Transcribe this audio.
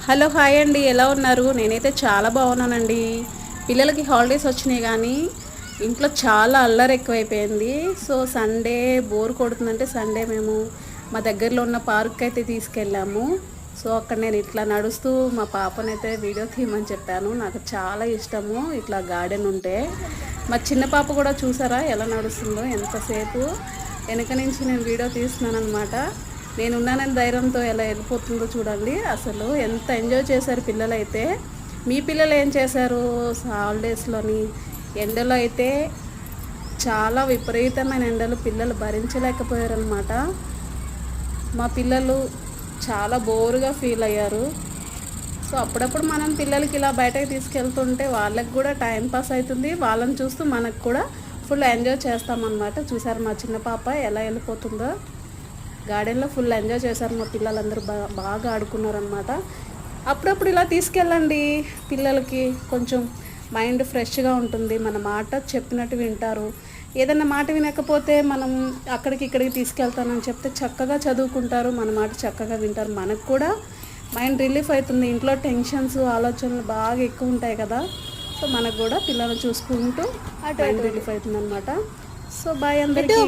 Hello hi అండి, ఎలా ఉన్నారు? నేనైతే చాలా బాగున్నానండి. పిల్లలకి హాలిడేస్ వచ్చినాయి కానీ ఇంట్లో చాలా అల్లరి ఎక్కువైపోయింది. సో సండే బోర్ కొడుతుందంటే సండే మేము మా దగ్గరలో ఉన్న పార్క్ అయితే తీసుకెళ్ళాము. సో అక్కడ నేను ఇట్లా నడుస్తూ మా పాపనైతే వీడియో తీయమని చెప్పాను. నాకు చాలా ఇష్టము ఇట్లా గార్డెన్ ఉంటే. మా చిన్న పాప కూడా చూసారా ఎలా నడుస్తుందో, ఎంతసేపు వెనక నుంచి నేను వీడియో తీస్తున్నాను అనమాట. నేనున్నానని ధైర్యంతో ఎలా వెళ్ళిపోతుందో చూడండి. అసలు ఎంత ఎంజాయ్ చేశారు పిల్లలైతే. మీ పిల్లలు ఏం చేశారు హాలిడేస్లోని? ఎండలో అయితే చాలా విపరీతమైన ఎండలు, పిల్లలు భరించలేకపోయారనమాట. మా పిల్లలు చాలా బోరుగా ఫీల్ అయ్యారు. సో అప్పుడప్పుడు మనం పిల్లలకి ఇలా బయటకు తీసుకెళ్తుంటే వాళ్ళకి కూడా టైం పాస్ అవుతుంది, వాళ్ళని చూస్తూ మనకు కూడా ఫుల్ ఎంజాయ్ చేస్తామన్నమాట. చూసారు మా చిన్న పాప ఎలా వెళ్ళిపోతుందో. గార్డెన్లో ఫుల్ ఎంజాయ్ చేశారు మా పిల్లలందరూ, బాగా ఆడుకున్నారనమాట. అప్పుడప్పుడు ఇలా తీసుకెళ్ళండి, పిల్లలకి కొంచెం మైండ్ ఫ్రెష్గా ఉంటుంది. మన మాట చెప్పినట్టు వింటారు. ఏదన్నా మాట వినకపోతే మనం అక్కడికి ఇక్కడికి తీసుకెళ్తానని చెప్తే చక్కగా చదువుకుంటారు, మన మాట చక్కగా వింటారు. మనకు కూడా మైండ్ రిలీఫ్ అవుతుంది. ఇంట్లో టెన్షన్స్ ఆలోచనలు బాగా ఎక్కువ ఉంటాయి కదా. సో మనకు కూడా పిల్లలు చూసుకుంటూ మైండ్ రిలీఫ్ అవుతుంది అనమాట. సో బాయ్ అందరికీ.